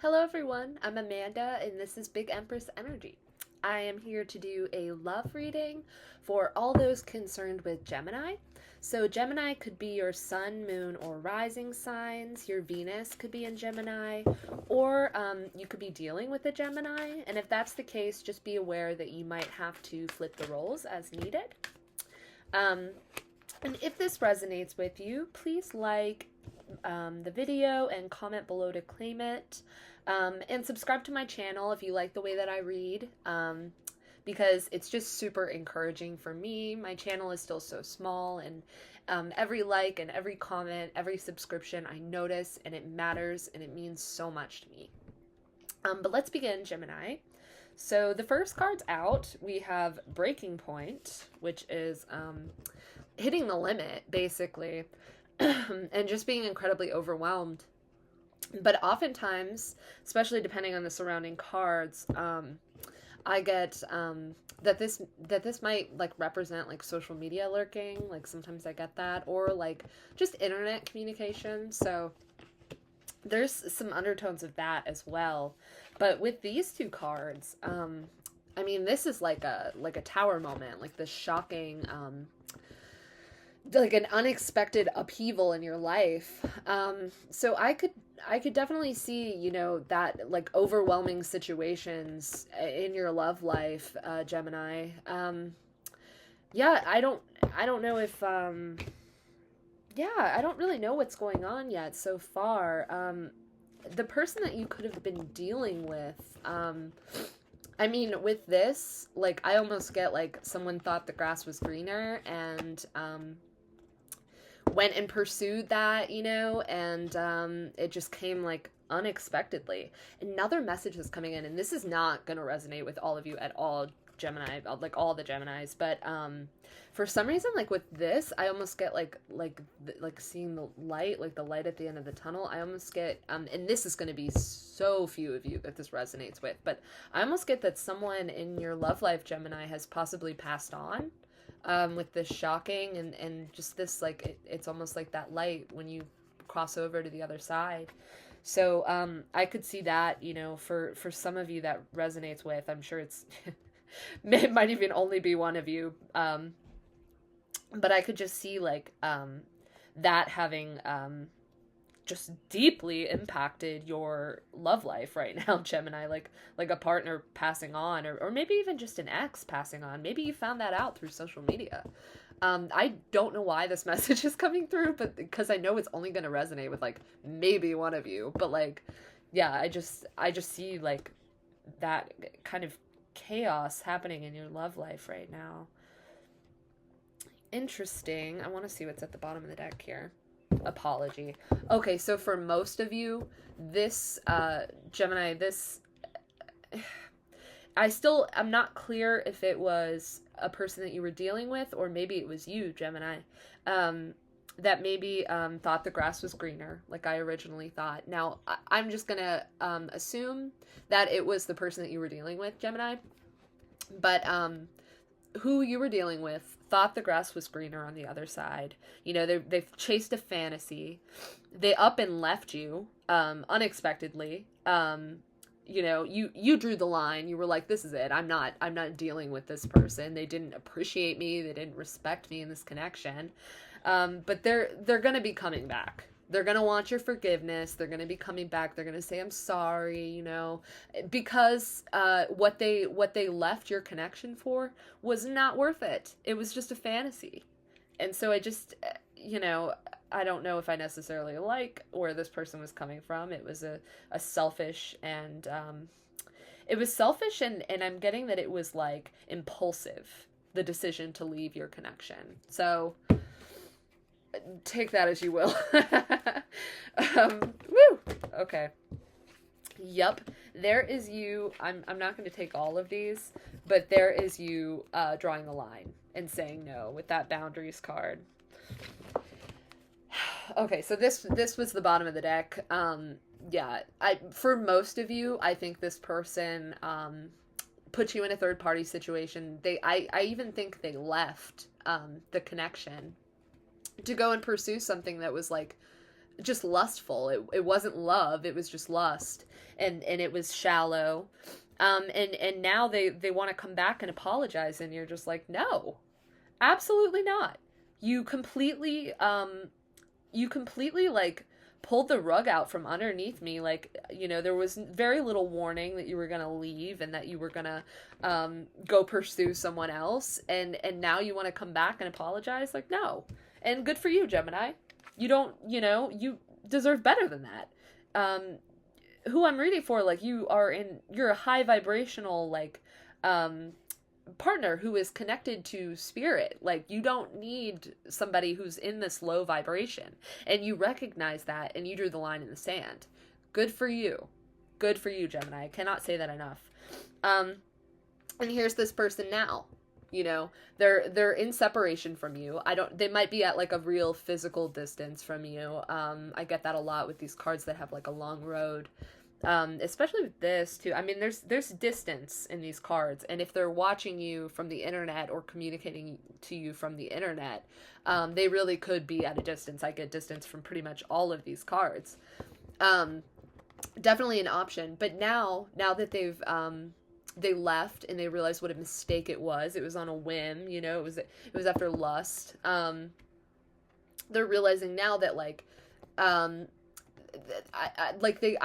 Hello everyone, I'm Amanda and this is Big Empress Energy. I am here to do a love reading for all those concerned with Gemini. So Gemini could be your sun, moon, or rising signs. Your Venus could be in Gemini, or you could be dealing with a Gemini. And if that's the case, just be aware that you might have to flip the roles as needed. Um, and if this resonates with you, please like the video and comment below to claim it. And subscribe to my channel if you like the way that I read, because it's just super encouraging for me. My channel is still so small, and every like and every comment, every subscription I notice, and it matters, and it means so much to me. But let's begin, Gemini. So the first card's out. We have Breaking Point, which is hitting the limit, basically, and just being incredibly overwhelmed. But oftentimes, especially depending on the surrounding cards, I get that this might like represent like social media lurking. Like sometimes I get that, or like just internet communication. So there's some undertones of that as well. But with these two cards, I mean, this is like a tower moment, like this shocking like an unexpected upheaval in your life. So I could definitely see, that like overwhelming situations in your love life, Gemini. Yeah, I don't know if yeah, I don't really know what's going on yet so far. The person that you could have been dealing with, I mean, with this, like, I almost get like someone thought the grass was greener and went and pursued that, and it just came like unexpectedly. Another message is coming in, and this is not going to resonate with all of you at all, Gemini, like all the Geminis, but for some reason, like with this, I almost get like seeing the light, like the light at the end of the tunnel. I almost get and this is going to be so few of you that this resonates with, but I almost get that someone in your love life, Gemini, has possibly passed on, with this shocking and just this, like, it's almost like that light when you cross over to the other side. So I could see that, for some of you that resonates with, I'm sure it might even only be one of you, but I could just see like that having just deeply impacted your love life right now, Gemini, like a partner passing on, or maybe even just an ex passing on. Maybe you found that out through social media. I don't know why this message is coming through, but because I know it's only going to resonate with like maybe one of you, but like, yeah, I just see like that kind of chaos happening in your love life right now. Interesting. I want to see what's at the bottom of the deck here. Apology. Okay, so for most of you, this Gemini, I'm not clear if it was a person that you were dealing with, or maybe it was you, Gemini, that maybe thought the grass was greener, like I originally thought. Now, I'm just gonna assume that it was the person that you were dealing with, Gemini, but who you were dealing with thought the grass was greener on the other side. They've chased a fantasy. They up and left you unexpectedly. You drew the line. You were like, this is it. I'm not dealing with this person. They didn't appreciate me. They didn't respect me in this connection. But they're going to be coming back. They're going to want your forgiveness. They're going to be coming back. They're going to say, I'm sorry, because what they left your connection for was not worth it. It was just a fantasy. And so I just, I don't know if I necessarily like where this person was coming from. It was a selfish and, and I'm getting that it was like impulsive, the decision to leave your connection. So take that as you will. Woo! Okay. Yup. There is you. I'm not going to take all of these, but there is you drawing the line and saying no with that boundaries card. Okay, so this was the bottom of the deck. Yeah, for most of you, I think this person put you in a third party situation. I even think they left the connection to go and pursue something that was like just lustful. It wasn't love, it was just lust, and it was shallow. And now they want to come back and apologize, and you're just like, no, absolutely not. You completely like pulled the rug out from underneath me. Like, there was very little warning that you were gonna leave and that you were gonna go pursue someone else, and now you want to come back and apologize. Like, no. And good for you, Gemini. You don't, you deserve better than that. Who I'm reading for, like, you're a high vibrational, like, partner who is connected to spirit. Like, you don't need somebody who's in this low vibration, and you recognize that, and you drew the line in the sand. Good for you. Good for you, Gemini. I cannot say that enough. And here's this person now. They're in separation from you. They might be at like a real physical distance from you. I get that a lot with these cards that have like a long road. Especially with this too. I mean, there's distance in these cards, and if they're watching you from the internet or communicating to you from the internet, they really could be at a distance. I get distance from pretty much all of these cards. Definitely an option. But now that they left and they realized what a mistake it was on a whim, it was after lust. They're realizing now that, like, I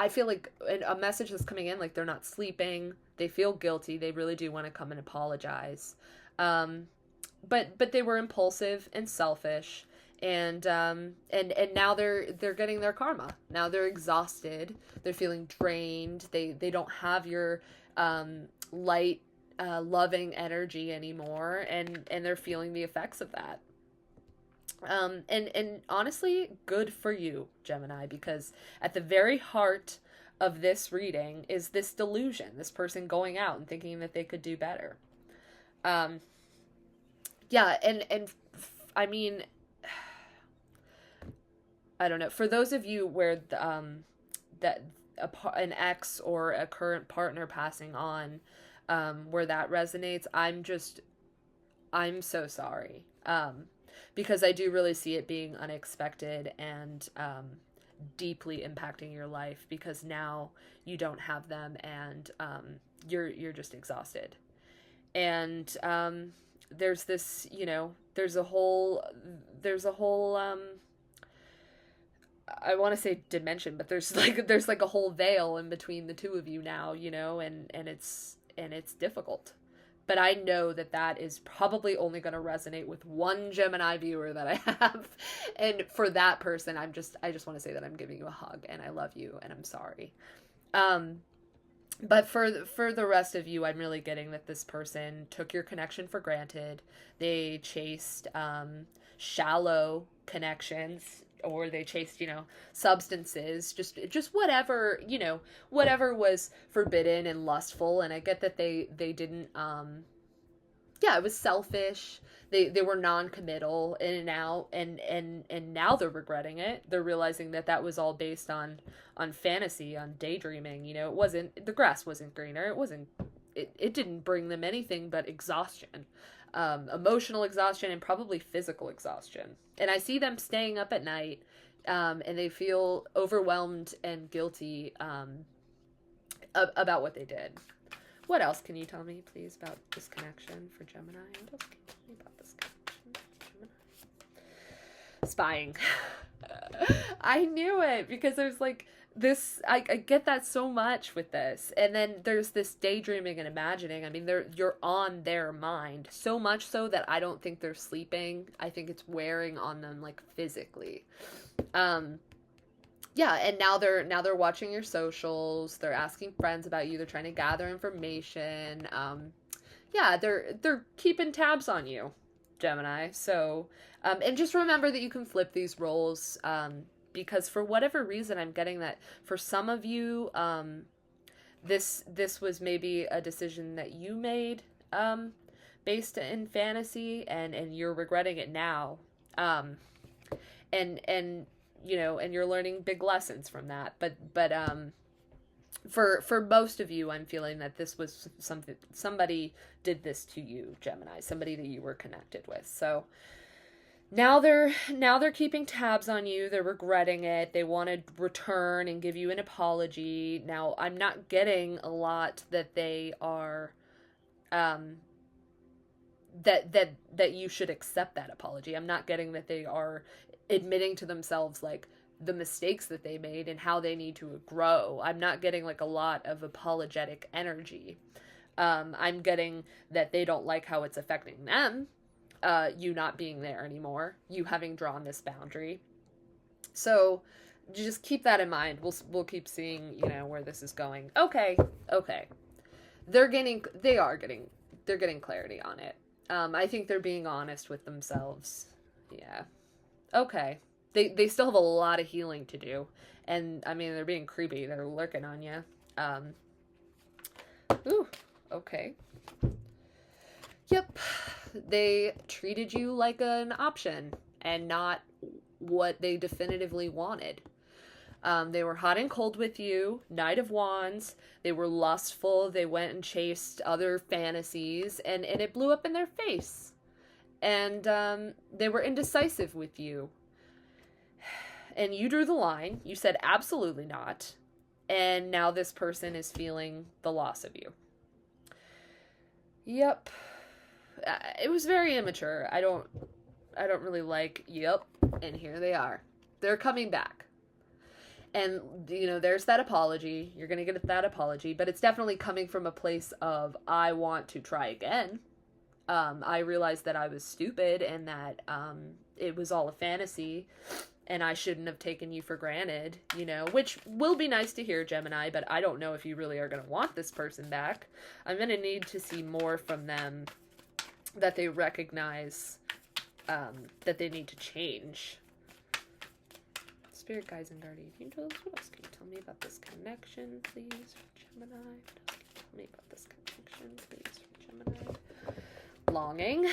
feel like a message that's coming in, like, they're not sleeping, they feel guilty, they really do want to come and apologize, but they were impulsive and selfish, and now they're getting their karma. Now they're exhausted, they're feeling drained, they don't have your light, loving energy anymore, and they're feeling the effects of that. And honestly, good for you, Gemini, because at the very heart of this reading is this delusion, this person going out and thinking that they could do better. Yeah, and I mean, I don't know, for those of you where that an ex or a current partner passing on, where that resonates, I'm so sorry. Because I do really see it being unexpected and deeply impacting your life, because now you don't have them, and you're just exhausted. And there's this, there's a whole I want to say dimension, but there's like a whole veil in between the two of you now, and it's difficult. But I know that is probably only going to resonate with one Gemini viewer that I have. And for that person, I just want to say that I'm giving you a hug, and I love you, and I'm sorry. But for the rest of you, I'm really getting that this person took your connection for granted. They chased shallow connections, or they chased, substances, just whatever, whatever was forbidden and lustful. And I get that they didn't, it was selfish. They were non-committal, in and out, and now they're regretting it. They're realizing that was all based on fantasy, on daydreaming. It wasn't, the grass wasn't greener. It didn't bring them anything but exhaustion. Emotional exhaustion and probably physical exhaustion. And I see them staying up at night, and they feel overwhelmed and guilty about what they did. What else can you tell me, please, about this connection for Gemini? What else can you tell me about this connection for Gemini? Spying. I knew it, because there's like this, I get that so much with this. And then there's this daydreaming and imagining. I mean, you're on their mind, so much so that I don't think they're sleeping. I think it's wearing on them, like, physically. Yeah, and now they're watching your socials, they're asking friends about you, they're trying to gather information. Yeah, they're keeping tabs on you, Gemini. So, and just remember that you can flip these roles, because for whatever reason, I'm getting that for some of you, this was maybe a decision that you made, based in fantasy, and you're regretting it now. And and you're learning big lessons from that. But for most of you, I'm feeling that this was somebody did this to you, Gemini, somebody that you were connected with. So Now they're keeping tabs on you. They're regretting it. They want to return and give you an apology. Now, I'm not getting a lot that they are um that you should accept that apology. I'm not getting that they are admitting to themselves like the mistakes that they made and how they need to grow. I'm not getting like a lot of apologetic energy. I'm getting that they don't like how it's affecting them, you not being there anymore, you having drawn this boundary. So just keep that in mind. We'll keep seeing, where this is going. Okay, okay. They're getting clarity on it. I think they're being honest with themselves. Yeah. Okay. They still have a lot of healing to do. And I mean, they're being creepy. They're lurking on you. Ooh, okay. Yep. They treated you like an option and not what they definitively wanted. They were hot and cold with you, Knight of Wands. They were lustful. They went and chased other fantasies, and it blew up in their face. And they were indecisive with you. And you drew the line. You said absolutely not. And now this person is feeling the loss of you. Yep. It was very immature. I don't really like, yep. And here they are. They're coming back. And, there's that apology. You're going to get that apology. But it's definitely coming from a place of, I want to try again. I realized that I was stupid and that it was all a fantasy. And I shouldn't have taken you for granted, which will be nice to hear, Gemini. But I don't know if you really are going to want this person back. I'm going to need to see more from them that they recognize that they need to change. Spirit guides and guardian angels, what else can you tell me about this connection, please, for Gemini? What else can you tell me about this connection, please, for Gemini? Longing.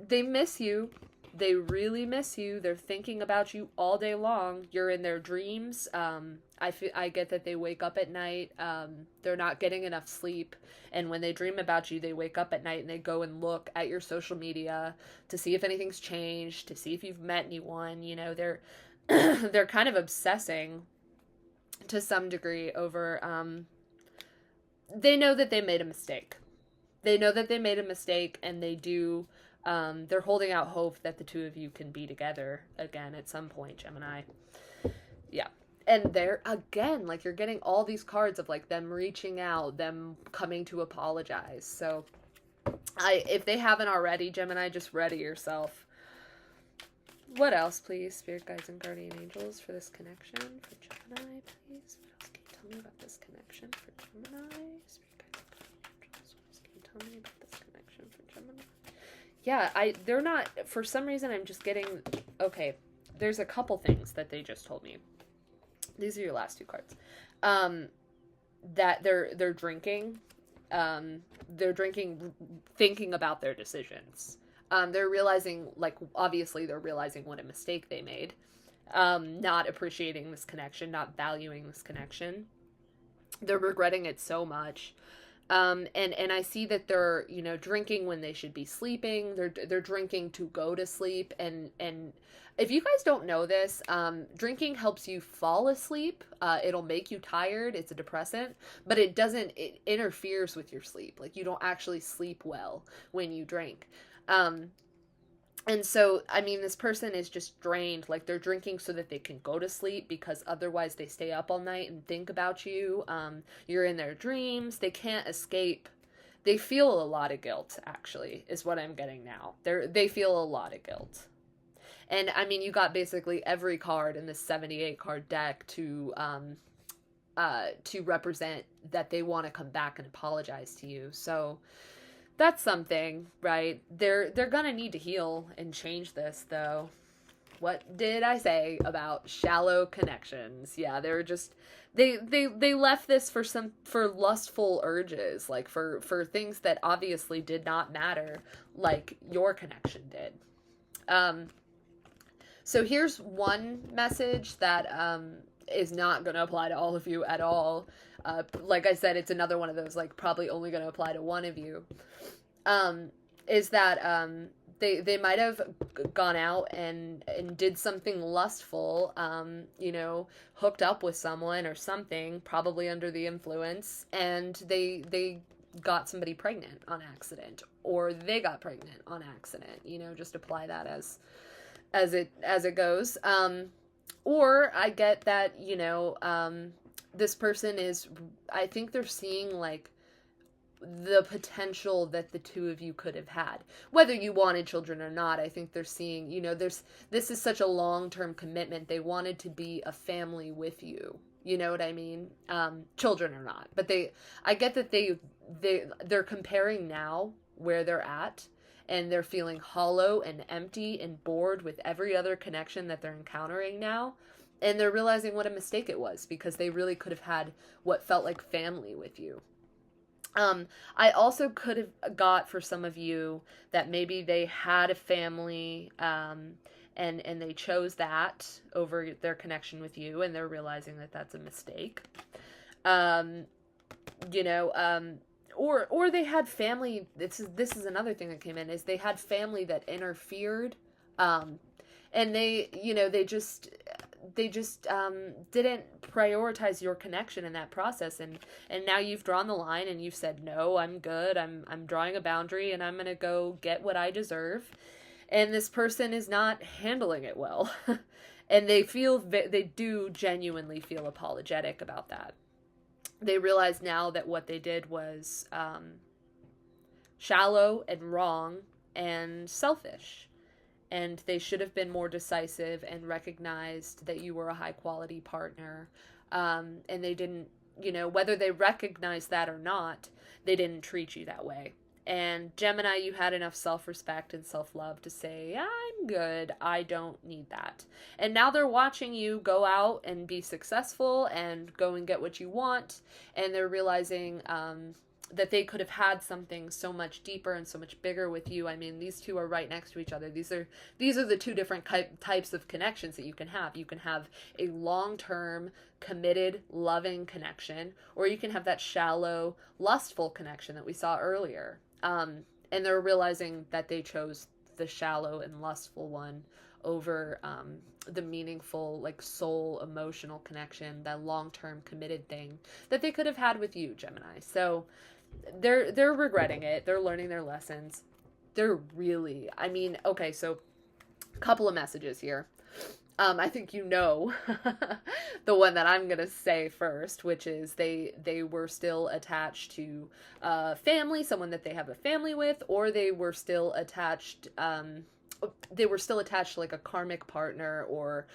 They miss you. They really miss you. They're thinking about you all day long. You're in their dreams. I get that they wake up at night. They're not getting enough sleep. And when they dream about you, they wake up at night and they go and look at your social media to see if anything's changed, to see if you've met anyone. They're they're kind of obsessing to some degree over they know that they made a mistake. They know that they made a mistake, and they do they're holding out hope that the two of you can be together again at some point, Gemini. Yeah. And they're, again, like, you're getting all these cards of, like, them reaching out, them coming to apologize. So, if they haven't already, Gemini, just ready yourself. What else, please? Spirit guides and guardian angels for this connection for Gemini, please. What else can you tell me about this connection for Gemini? Spirit guides and guardian angels. What else can you tell me about this connection for Gemini? Yeah, they're not, for some reason I'm just getting, okay, there's a couple things that they just told me. These are your last two cards. That they're drinking. They're drinking, thinking about their decisions. They're realizing, like, obviously they're realizing what a mistake they made. Not appreciating this connection, not valuing this connection. They're regretting it so much. And I see that they're, drinking when they should be sleeping. They're drinking to go to sleep. And if you guys don't know this, drinking helps you fall asleep. It'll make you tired. It's a depressant, but it interferes with your sleep. Like, you don't actually sleep well when you drink. And so, I mean, this person is just drained. Like, they're drinking so that they can go to sleep, because otherwise they stay up all night and think about you. You're in their dreams. They can't escape. They feel a lot of guilt, actually, is what I'm getting now. They feel a lot of guilt. And, I mean, you got basically every card in this 78 card deck to represent that they want to come back and apologize to you. So that's something, right? They're gonna need to heal and change this, though. What did I say about shallow connections? Yeah, they're just they left this for lustful urges, like for things that obviously did not matter, like your connection did. So here's one message that is not going to apply to all of you at all. Like I said, it's another one of those, like, probably only going to apply to one of you. Is that they might have gone out and did something lustful, hooked up with someone or something, probably under the influence, and they got somebody pregnant on accident, or they got pregnant on accident. Just apply that as it goes. Or I get that, this person is, I think they're seeing like the potential that the two of you could have had, whether you wanted children or not. I think they're seeing, this is such a long-term commitment. They wanted to be a family with you. You know what I mean? Children or not, but I get that they're comparing now where they're at, and they're feeling hollow and empty and bored with every other connection that they're encountering now. And they're realizing what a mistake it was, because they really could have had what felt like family with you. I also could have got for some of you that maybe they had a um, and they chose that over their connection with you, and they're realizing that that's a mistake. Um, you know, or they had family. This is another thing that came in, is they had family that interfered, um, and they just didn't prioritize your connection in that process, and now you've drawn the line and you've said, no, I'm good, I'm drawing a boundary, and I'm gonna go get what I deserve. And this person is not handling it well. And they do genuinely feel apologetic about that. They realize now that what they did was shallow and wrong and selfish, and they should have been more decisive and recognized that you were a high quality partner. And they didn't, whether they recognized that or not, they didn't treat you that way. And Gemini, you had enough self-respect and self-love to say, I'm good, I don't need that. And now they're watching you go out and be successful and go and get what you want, and they're realizing that they could have had something so much deeper and so much bigger with you. I mean, these two are right next to each other. These are the two different types of connections that you can have. You can have a long-term, committed, loving connection, or you can have that shallow, lustful connection that we saw earlier. And they're realizing that they chose the shallow and lustful one over the meaningful, like, soul emotional connection, that long-term committed thing that they could have had with you, Gemini. So they're regretting it. They're learning their lessons. Okay, so a couple of messages here. I think the one that I'm gonna say first, which is they were still attached to family, someone that they have a family with, or they were still attached to like a karmic partner, or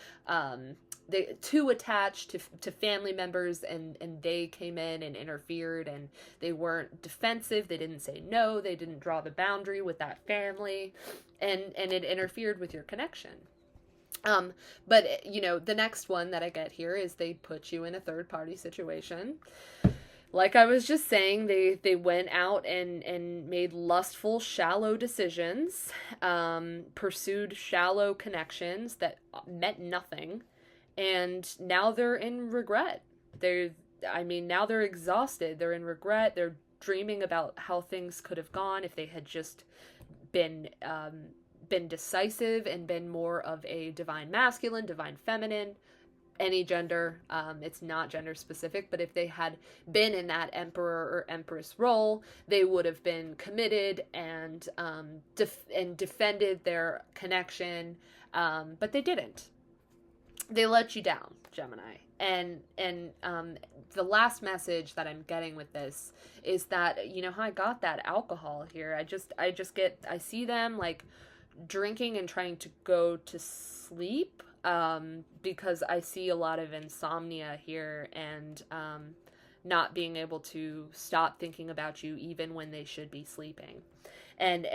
they too attached to family members, and they came in and interfered, and they weren't defensive, they didn't say no, they didn't draw the boundary with that family, and it interfered with your connection. But the next one that I get here is they put you in a third party situation. Like I was just saying, they went out and made lustful, shallow decisions, pursued shallow connections that meant nothing, and now they're in regret. Now they're exhausted. They're in regret. They're dreaming about how things could have gone if they had just been decisive and been more of a divine masculine, divine feminine, any gender. It's not gender specific, but if they had been in that emperor or empress role, they would have been committed and defended their connection, but they didn't. They let you down, Gemini. And the last message that I'm getting with this is that, how I got that alcohol here. I see them like drinking and trying to go to sleep, because I see a lot of insomnia here, and not being able to stop thinking about you even when they should be sleeping. And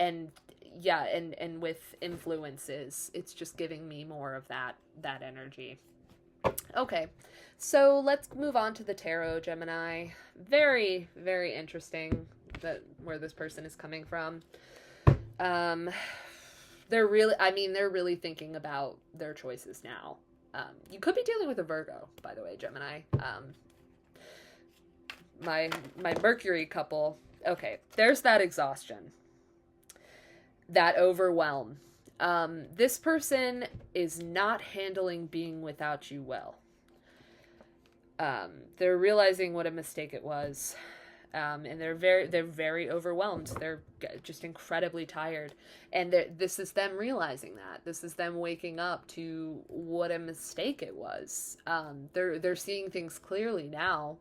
with influences, it's just giving me more of that energy. Okay, so let's move on to the tarot, Gemini. Very, very interesting where this person is coming from. They're really thinking about their choices now. You could be dealing with a Virgo, by the way, Gemini. My Mercury couple. Okay, there's that exhaustion. that overwhelm. This person is not handling being without you well. They're realizing what a mistake it was. And they're very overwhelmed. They're just incredibly tired, and this is them realizing that. This is them waking up to what a mistake it was. They're seeing things clearly now.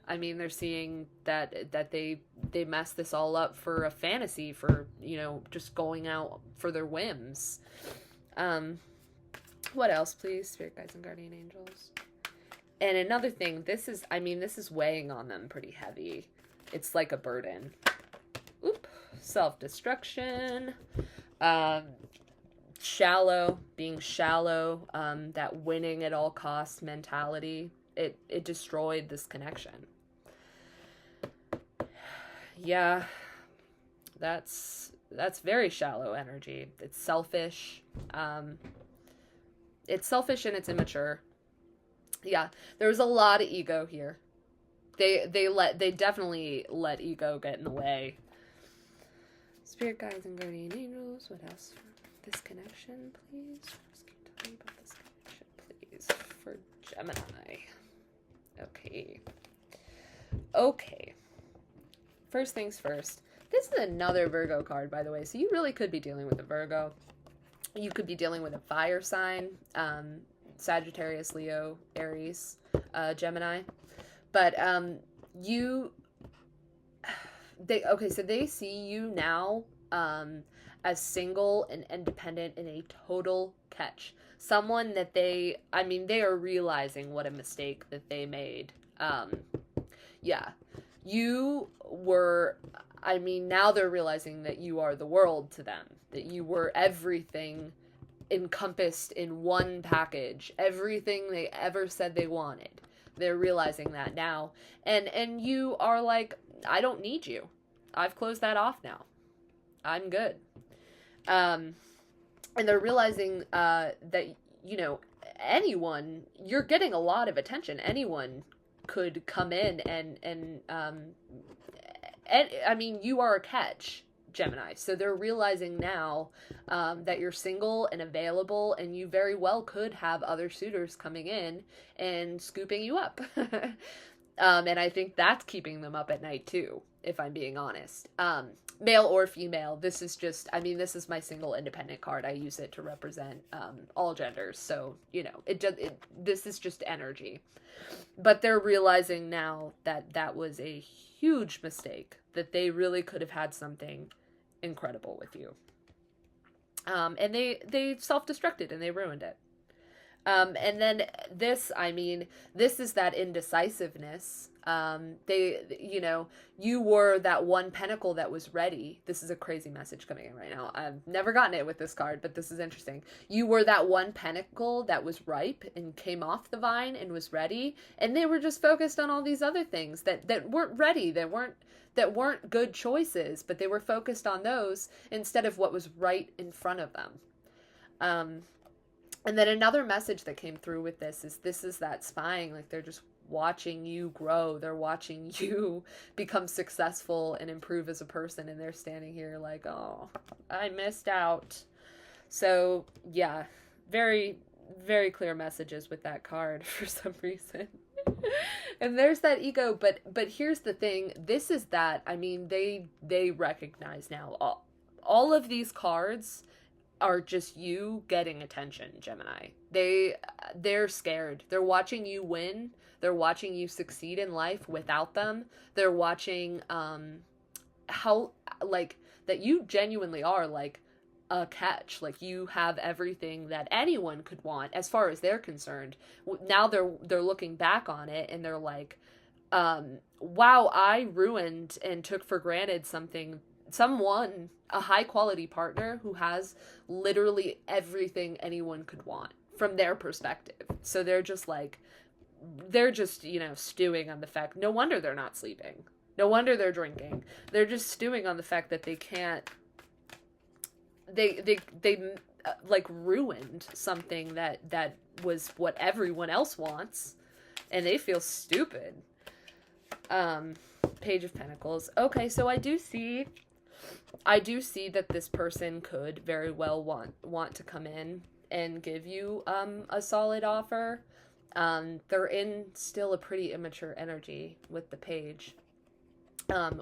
I mean, they're seeing that they messed this all up for a fantasy, for, you know, just going out for their whims. What else, please? Spirit guides and guardian angels. And another thing, this is weighing on them pretty heavy. It's like a burden. Oop. Self-destruction. Shallow. Being shallow. That winning at all costs mentality. It destroyed this connection. Yeah. That's very shallow energy. It's selfish. It's selfish and it's immature. Yeah. There was a lot of ego here. They definitely let ego get in the way. Spirit guides and guardian angels. What else for this connection, please? Just keep telling me about this connection, please. For Gemini. Okay. First things first. This is another Virgo card, by the way. So you really could be dealing with a Virgo. You could be dealing with a fire sign. Sagittarius, Leo, Aries, Gemini. But so they see you now as single and independent and a total catch. Someone that they are realizing what a mistake that they made. You were, now they're realizing that you are the world to them, that you were everything encompassed in one package, everything they ever said they wanted. They're realizing that now. And you are like, I don't need you. I've closed that off now. I'm good. And they're realizing that, you know, anyone, you're getting a lot of attention. Anyone could come in and you are a catch, Gemini. So they're realizing now that you're single and available, and you very well could have other suitors coming in and scooping you up. And I think that's keeping them up at night too, if I'm being honest. Male or female, this is this is my single independent card. I use it to represent all genders. So, you know, this is just energy. But they're realizing now that was a huge mistake, that they really could have had something incredible with you. And they self-destructed and they ruined it. And then this is that indecisiveness. You were that one pentacle that was ready. This is a crazy message coming in right now. I've never gotten it with this card, but this is interesting. You were that one pentacle that was ripe and came off the vine and was ready. And they were just focused on all these other things that weren't ready, that weren't good choices, but they were focused on those instead of what was right in front of them. And then another message that came through with this is that spying. Like, they're just watching you grow. They're watching you become successful and improve as a person. And they're standing here like, oh, I missed out. So, yeah, very, very clear messages with that card for some reason. And there's that ego. But here's the thing. This is that, they recognize now all of these cards are just you getting attention, Gemini. They're scared. They're watching you win. They're watching you succeed in life without them. They're watching how, like, that you genuinely are like a catch. Like, you have everything that anyone could want as far as they're concerned. Now they're looking back on it and they're like, wow, I ruined and took for granted someone, a high quality partner who has literally everything anyone could want from their perspective. So they're just, stewing on the fact. No wonder they're not sleeping. No wonder they're drinking. They're just stewing on the fact that they can't, they ruined something that was what everyone else wants, and they feel stupid. Page of Pentacles. Okay, so I do see I do see that this person could very well want to come in and give you a solid offer. They're in still a pretty immature energy with the page.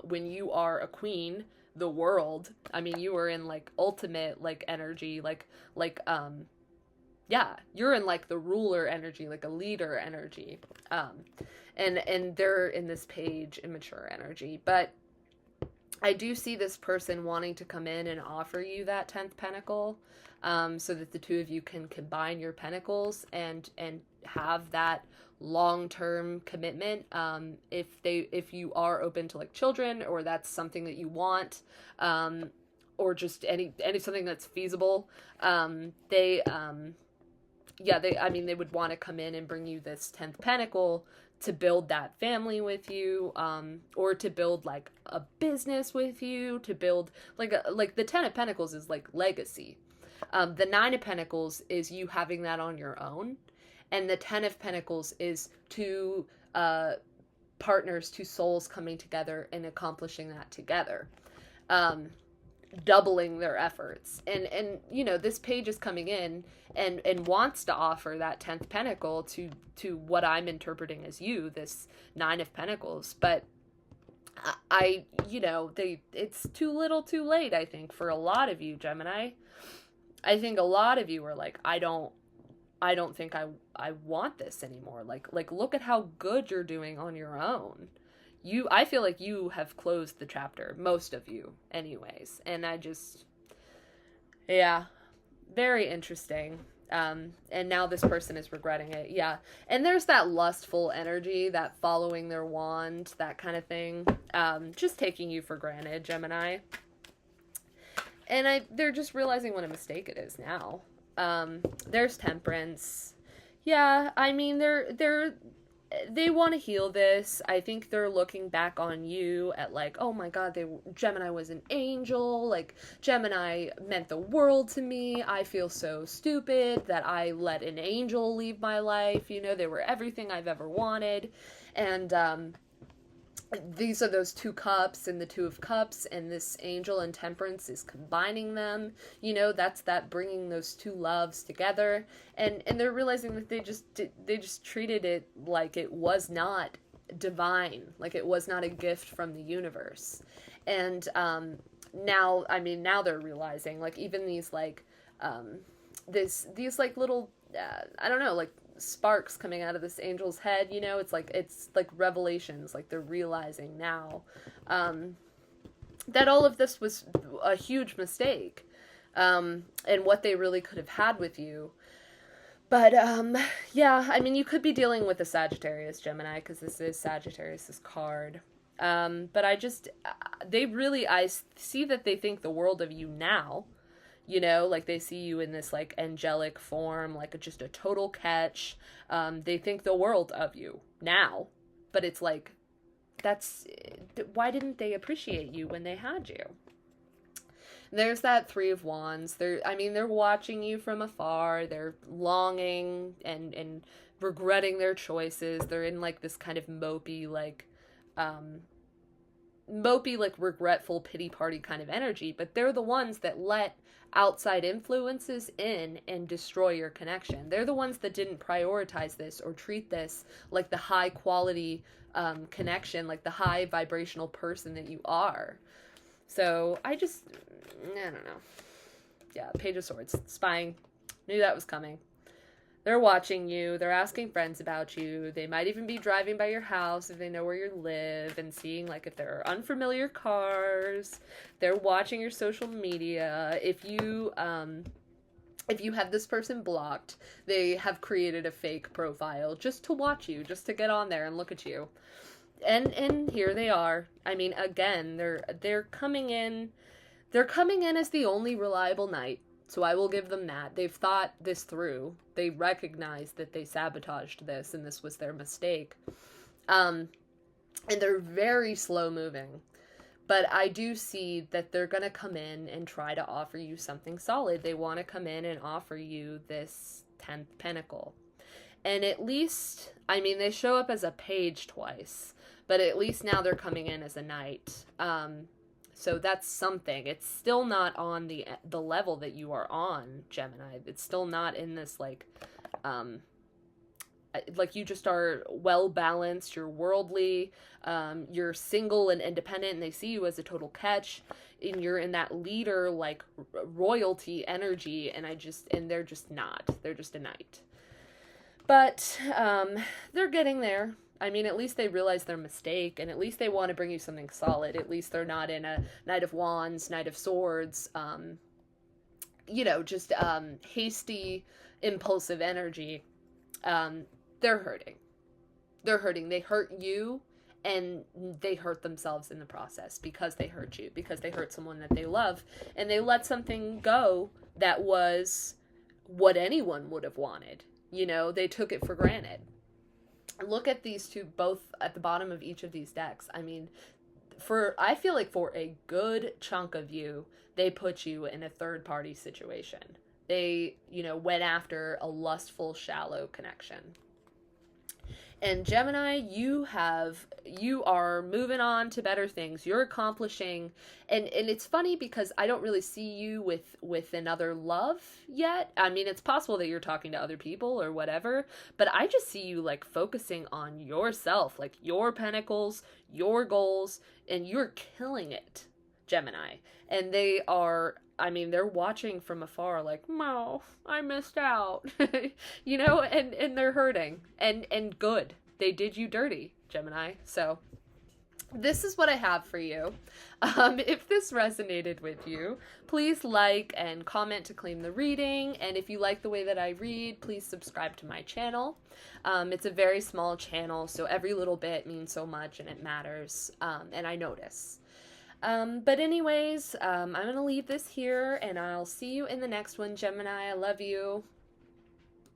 When you are a queen, the world, I mean, you are in like ultimate like energy, like yeah, you're in like the ruler energy, like a leader energy. Um, and they're in this page immature energy, but I do see this person wanting to come in and offer you that 10th pentacle, so that the two of you can combine your pentacles and have that long-term commitment. If you are open to like children, or that's something that you want, or just any something that's feasible, they yeah, I mean, they would want to come in and bring you this 10th pentacle to build that family with you, or to build like a business with you, to build like the 10 of pentacles is like legacy. The 9 of pentacles is you having that on your own, and the 10 of pentacles is two partners, two souls coming together and accomplishing that together. Doubling their efforts, and you know, this page is coming in and wants to offer that 10th pentacle to what I'm interpreting as you, this 9 of pentacles, but I you know, it's too little too late, I think, for a lot of you, Gemini. I think a lot of you are like, I don't think I want this anymore. Like look at how good you're doing on your own. I feel like you have closed the chapter, most of you anyways, and I just, yeah, very interesting. And now this person is regretting it. Yeah, and there's that lustful energy, that following their wand, that kind of thing, just taking you for granted, Gemini. And they're just realizing what a mistake it is now. There's Temperance. Yeah, I mean, they want to heal this. I think they're looking back on you at like, oh my god, Gemini was an angel. Like, Gemini meant the world to me. I feel so stupid that I let an angel leave my life. You know, they were everything I've ever wanted. And these are those 2 cups and the 2 of cups, and this angel and Temperance is combining them. You know, that's that bringing those 2 loves together, and they're realizing that they just treated it like it was not divine, like it was not a gift from the universe. And now, I mean, now they're realizing, like, even these like these like little I don't know, like sparks coming out of this angel's head, you know, it's like revelations, like they're realizing now that all of this was a huge mistake, and what they really could have had with you. But yeah, I mean, you could be dealing with a Sagittarius, Gemini, because this is Sagittarius's card. But I see that they think the world of you now. You know, like they see you in this like angelic form, like just a total catch. They think the world of you now, but it's like, why didn't they appreciate you when they had you? There's that 3 of Wands. They're watching you from afar. They're longing and regretting their choices. They're in like this kind of mopey, like regretful pity party kind of energy, but they're the ones that let outside influences in and destroy your connection. They're the ones that didn't prioritize this or treat this like the high quality connection, like the high vibrational person that you are. So I don't know. Yeah, Page of Swords, spying. Knew that was coming. They're watching you. They're asking friends about you. They might even be driving by your house if they know where you live and seeing like if there are unfamiliar cars. They're watching your social media. If you have this person blocked, they have created a fake profile just to watch you, just to get on there and look at you. And here they are. I mean, again, they're coming in. They're coming in as the only reliable knight. So I will give them that. They've thought this through. They recognize that they sabotaged this and this was their mistake. And they're very slow moving. But I do see that they're going to come in and try to offer you something solid. They want to come in and offer you this 10th pentacle. And at least, I mean, they show up as a page twice. But at least now they're coming in as a knight. So that's something. It's still not on the level that you are on, Gemini. It's still not in this um like you just are well balanced, you're worldly, you're single and independent, and they see you as a total catch, and you're in that leader like royalty energy, and they're just not. They're just a knight. But they're getting there. I mean, at least they realize their mistake, and at least they want to bring you something solid. At least they're not in a Knight of Wands, Knight of Swords, just hasty, impulsive energy. They're hurting. They're hurting. They hurt you, and they hurt themselves in the process because they hurt you, because they hurt someone that they love, and they let something go that was what anyone would have wanted. They took it for granted. Look at these two both at the bottom of each of these decks. I mean, I feel like for a good chunk of you, they put you in a third party situation. They, went after a lustful, shallow connection. And Gemini, you are moving on to better things. You're accomplishing, and it's funny because I don't really see you with another love yet. I mean, it's possible that you're talking to other people or whatever, but I just see you like focusing on yourself, like your pentacles, your goals, and you're killing it, Gemini. And they're watching from afar like, "No, I missed out." And they're hurting. And good. They did you dirty, Gemini. So this is what I have for you. If this resonated with you, please like and comment to claim the reading. And if you like the way that I read, please subscribe to my channel. It's a very small channel, so every little bit means so much and it matters. And I notice. But anyways, I'm going to leave this here, and I'll see you in the next one, Gemini. I love you.